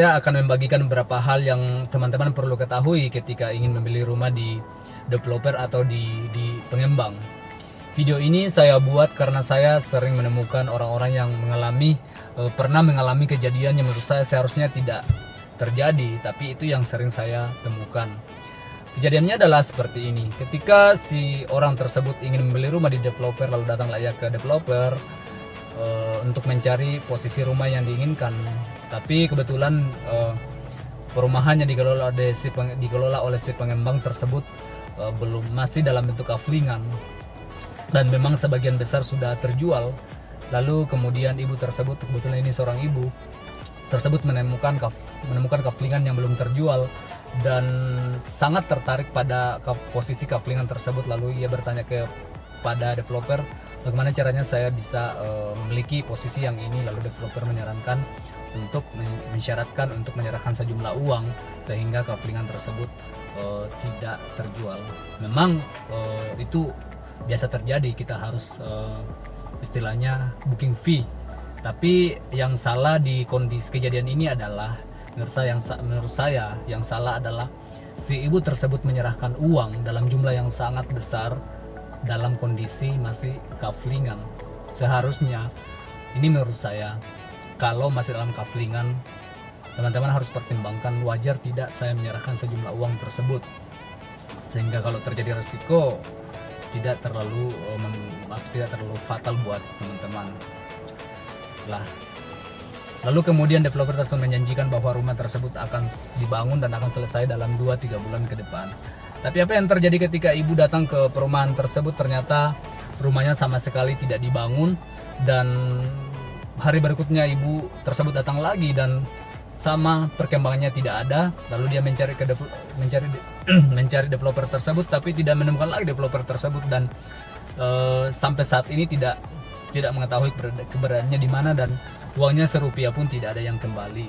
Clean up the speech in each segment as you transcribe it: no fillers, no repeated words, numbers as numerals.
saya akan membagikan beberapa hal yang teman-teman perlu ketahui ketika ingin membeli rumah di developer atau di pengembang. Video ini saya buat karena saya sering menemukan orang-orang yang pernah mengalami kejadian yang menurut saya seharusnya tidak terjadi, tapi itu yang sering saya temukan. Kejadiannya adalah seperti ini. Ketika si orang tersebut ingin membeli rumah di developer, lalu datanglah ia ke developer untuk mencari posisi rumah yang diinginkan. Tapi kebetulan perumahannya dikelola oleh si pengembang tersebut masih dalam bentuk kaflingan, dan memang sebagian besar sudah terjual. Lalu kemudian ibu tersebut, kebetulan ini seorang ibu tersebut, menemukan kaflingan yang belum terjual dan sangat tertarik pada posisi kaflingan tersebut. Lalu ia bertanya kepada developer, bagaimana caranya saya bisa memiliki posisi yang ini. Lalu developer menyarankan untuk mensyaratkan untuk menyerahkan sejumlah uang sehingga kaflingan tersebut tidak terjual. Memang itu biasa terjadi, kita harus istilahnya booking fee. Tapi yang salah di kondisi kejadian ini adalah, menurut saya yang salah adalah si ibu tersebut menyerahkan uang dalam jumlah yang sangat besar dalam kondisi masih kaflingan. Seharusnya, ini menurut saya, kalau masih dalam kaflingan, teman-teman harus pertimbangkan wajar tidak saya menyerahkan sejumlah uang tersebut, sehingga kalau terjadi resiko tidak terlalu fatal buat teman-teman. Lalu kemudian developer tersebut menjanjikan bahwa rumah tersebut akan dibangun dan akan selesai dalam 2-3 bulan ke depan. Tapi apa yang terjadi ketika ibu datang ke perumahan tersebut? Ternyata rumahnya sama sekali tidak dibangun, dan hari berikutnya ibu tersebut datang lagi dan sama, perkembangannya tidak ada. Lalu dia mencari developer tersebut, tapi tidak menemukan lagi developer tersebut, dan sampai saat ini tidak mengetahui keberadaannya di mana, dan uangnya serupiah pun tidak ada yang kembali.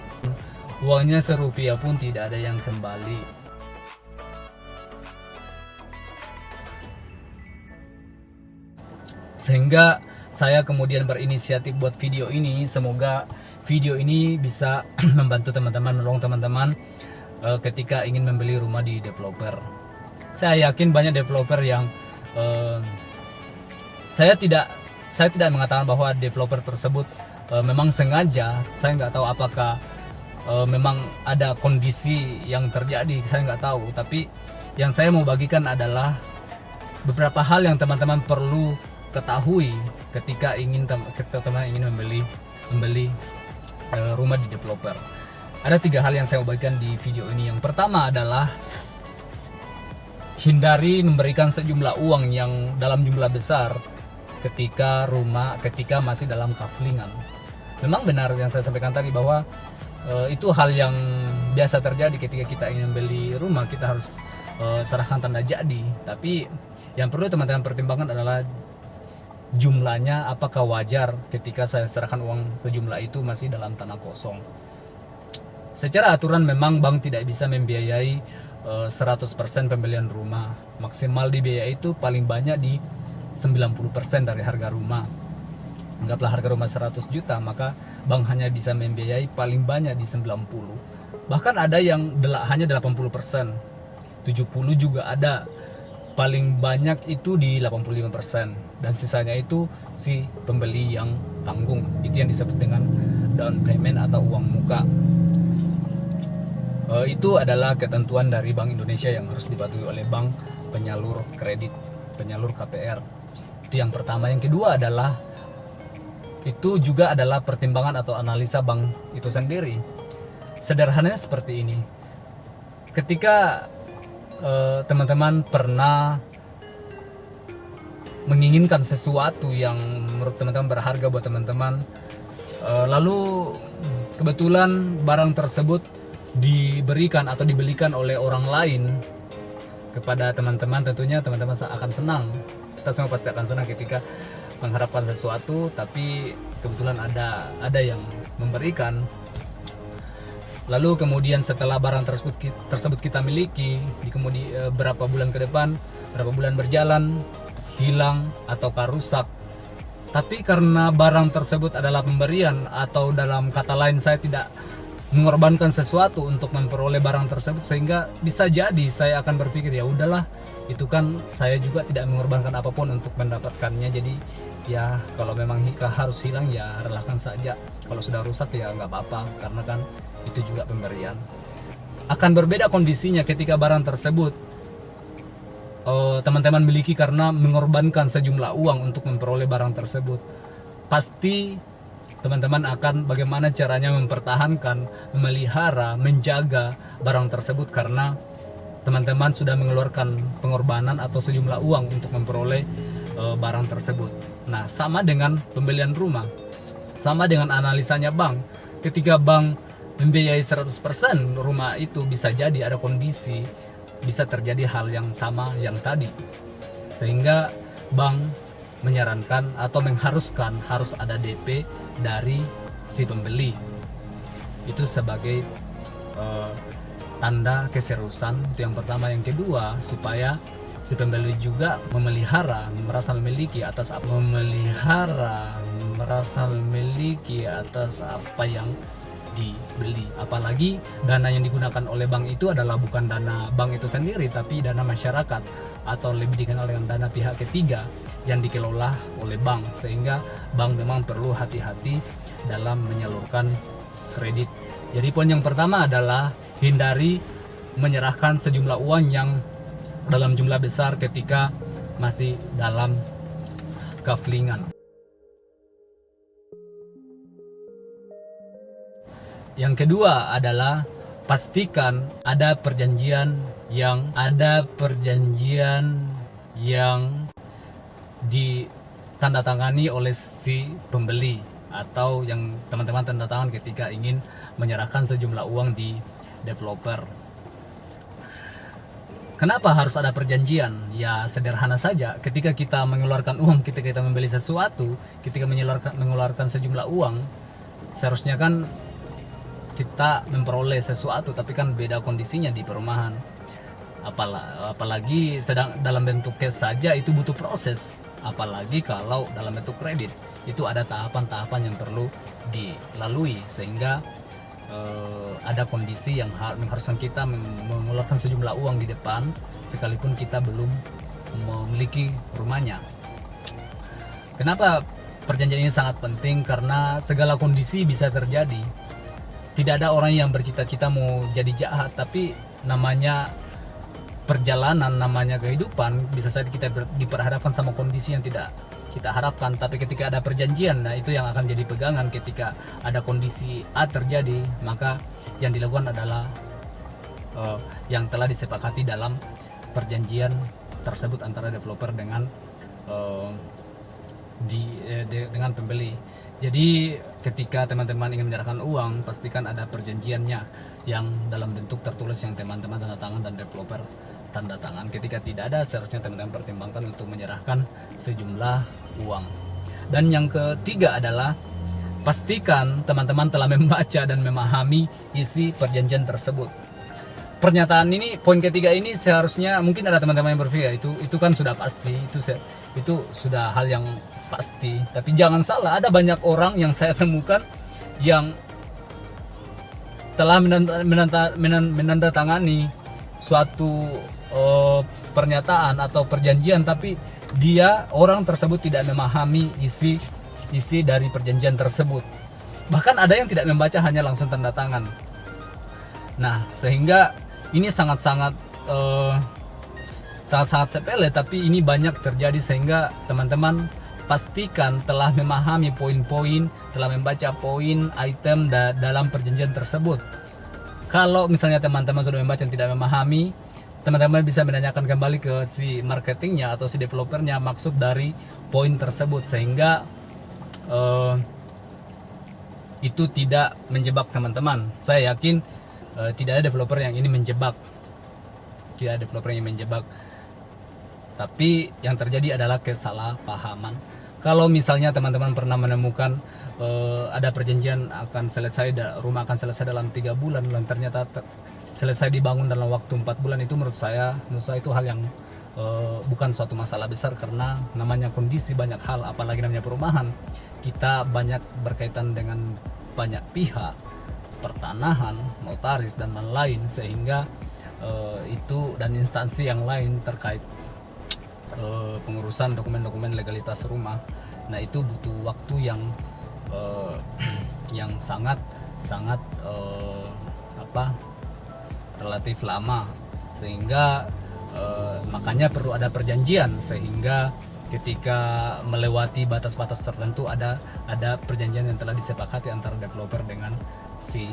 Sehingga saya kemudian berinisiatif buat video ini. Semoga video ini bisa membantu teman-teman, menolong teman-teman ketika ingin membeli rumah di developer. Saya yakin banyak developer yang saya tidak mengatakan bahwa developer tersebut memang sengaja. Saya nggak tahu apakah memang ada kondisi yang terjadi, saya nggak tahu. Tapi yang saya mau bagikan adalah beberapa hal yang teman-teman perlu ketahui ketika teman-teman ingin membeli rumah di developer. Ada 3 hal yang saya mau bagikan di video ini. Yang pertama adalah hindari memberikan sejumlah uang yang dalam jumlah besar ketika masih dalam kaflingan. Memang benar yang saya sampaikan tadi bahwa itu hal yang biasa terjadi ketika kita ingin membeli rumah, kita harus serahkan tanda jadi. Tapi yang perlu teman-teman pertimbangkan adalah jumlahnya, apakah wajar ketika saya serahkan uang sejumlah itu masih dalam tanah kosong. Secara aturan memang bank tidak bisa membiayai 100% pembelian rumah. Maksimal dibiayai itu paling banyak di 90% dari harga rumah. Anggaplah harga rumah 100 juta, maka bank hanya bisa membiayai paling banyak di 90. Bahkan ada yang hanya 80%, 70 juga ada. Paling banyak itu di 85%, dan sisanya itu si pembeli yang tanggung. Itu yang disebut dengan down payment atau uang muka. Itu adalah ketentuan dari Bank Indonesia yang harus dipatuhi oleh bank penyalur kredit, penyalur KPR. Itu yang pertama. Yang kedua adalah, itu juga adalah pertimbangan atau analisa bank itu sendiri. Sederhananya seperti ini. Ketika teman-teman pernah menginginkan sesuatu yang menurut teman-teman berharga buat teman-teman, lalu kebetulan barang tersebut diberikan atau dibelikan oleh orang lain kepada teman-teman, tentunya teman-teman akan senang. Kita semua pasti akan senang ketika mengharapkan sesuatu, tapi kebetulan ada yang memberikan. Lalu kemudian setelah barang tersebut kita miliki, berapa bulan ke depan, berapa bulan berjalan, hilang ataukah rusak. Tapi karena barang tersebut adalah pemberian, atau dalam kata lain saya tidak mengorbankan sesuatu untuk memperoleh barang tersebut, sehingga bisa jadi saya akan berpikir ya udahlah, itu kan saya juga tidak mengorbankan apapun untuk mendapatkannya, jadi ya kalau memang harus hilang ya relakan saja, kalau sudah rusak ya nggak apa-apa, karena kan itu juga pemberian. Akan berbeda kondisinya ketika barang tersebut teman-teman miliki karena mengorbankan sejumlah uang untuk memperoleh barang tersebut. Pasti teman-teman akan bagaimana caranya mempertahankan, memelihara, menjaga barang tersebut karena teman-teman sudah mengeluarkan pengorbanan atau sejumlah uang untuk memperoleh barang tersebut. Nah, sama dengan pembelian rumah, sama dengan analisanya bank. Ketika bank membiayai 100% rumah itu, bisa jadi ada kondisi, bisa terjadi hal yang sama yang tadi, sehingga bank menyarankan atau mengharuskan harus ada DP dari si pembeli. Itu sebagai tanda keseriusan, itu yang pertama. Yang kedua, supaya si pembeli juga memelihara, merasa memiliki atas apa yang dibeli. Apalagi dana yang digunakan oleh bank itu adalah bukan dana bank itu sendiri, tapi dana masyarakat atau lebih dikenal dengan dana pihak ketiga yang dikelola oleh bank, sehingga bank memang perlu hati-hati dalam menyalurkan kredit. Jadi poin yang pertama adalah hindari menyerahkan sejumlah uang yang dalam jumlah besar ketika masih dalam kaflingan. Yang kedua adalah pastikan ada perjanjian yang ditandatangani oleh si pembeli, atau yang teman-teman tanda tangan ketika ingin menyerahkan sejumlah uang di developer. Kenapa harus ada perjanjian? Ya sederhana saja, ketika kita mengeluarkan uang, ketika kita membeli sesuatu, ketika mengeluarkan sejumlah uang, seharusnya kan kita memperoleh sesuatu, tapi kan beda kondisinya di perumahan. Apalagi sedang dalam bentuk cash saja itu butuh proses, apalagi kalau dalam bentuk kredit itu ada tahapan-tahapan yang perlu dilalui, sehingga ada kondisi yang mengharuskan kita mengeluarkan sejumlah uang di depan sekalipun kita belum memiliki rumahnya. Kenapa perjanjian ini sangat penting? Karena segala kondisi bisa terjadi. Tidak ada orang yang bercita-cita mau jadi jahat, tapi namanya perjalanan, namanya kehidupan, bisa saja kita diperhadapkan sama kondisi yang tidak kita harapkan. Tapi ketika ada perjanjian, nah itu yang akan jadi pegangan. Ketika ada kondisi A terjadi, maka yang dilakukan adalah yang telah disepakati dalam perjanjian tersebut antara developer dengan dengan pembeli. Jadi ketika teman-teman ingin menyerahkan uang, pastikan ada perjanjiannya yang dalam bentuk tertulis yang teman-teman tanda tangan dan developer tanda tangan. Ketika tidak ada, seharusnya teman-teman pertimbangkan untuk menyerahkan sejumlah uang. Dan yang ketiga adalah pastikan teman-teman telah membaca dan memahami isi perjanjian tersebut. Pernyataan ini, poin ketiga ini, seharusnya mungkin ada teman-teman yang berpikir itu kan sudah pasti, itu sudah hal yang pasti. Tapi jangan salah, ada banyak orang yang saya temukan yang telah menandatangani suatu pernyataan atau perjanjian, tapi orang tersebut tidak memahami isi dari perjanjian tersebut. Bahkan ada yang tidak membaca, hanya langsung tanda tangan. Nah, sehingga ini sangat-sangat sepele, tapi ini banyak terjadi, sehingga teman-teman pastikan telah memahami poin-poin, telah membaca poin item dalam perjanjian tersebut. Kalau misalnya teman-teman sudah membaca dan tidak memahami, teman-teman bisa menanyakan kembali ke si marketingnya atau si developernya maksud dari poin tersebut, sehingga itu tidak menjebak teman-teman. Saya yakin tidak ada developer yang ini menjebak, tapi yang terjadi adalah kesalahpahaman. Kalau misalnya teman-teman pernah menemukan ada perjanjian rumah akan selesai dalam 3 bulan, dan ternyata selesai dibangun dalam waktu 4 bulan, itu menurut saya itu hal yang bukan suatu masalah besar, karena namanya kondisi banyak hal, apalagi namanya perumahan, kita banyak berkaitan dengan banyak pihak. pertanahan, notaris dan lain-lain, sehingga itu dan instansi yang lain terkait pengurusan dokumen-dokumen legalitas rumah. Nah, itu butuh waktu yang sangat relatif lama, sehingga makanya perlu ada perjanjian, sehingga ketika melewati batas-batas tertentu ada perjanjian yang telah disepakati antara developer dengan si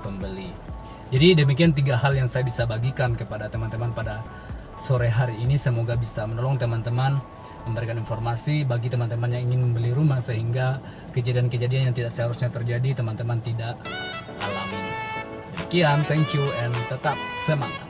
pembeli. Jadi demikian 3 hal yang saya bisa bagikan kepada teman-teman pada sore hari ini. Semoga bisa menolong teman-teman, memberikan informasi bagi teman-teman yang ingin membeli rumah, sehingga kejadian-kejadian yang tidak seharusnya terjadi teman-teman tidak alami. Demikian, thank you and tetap semangat.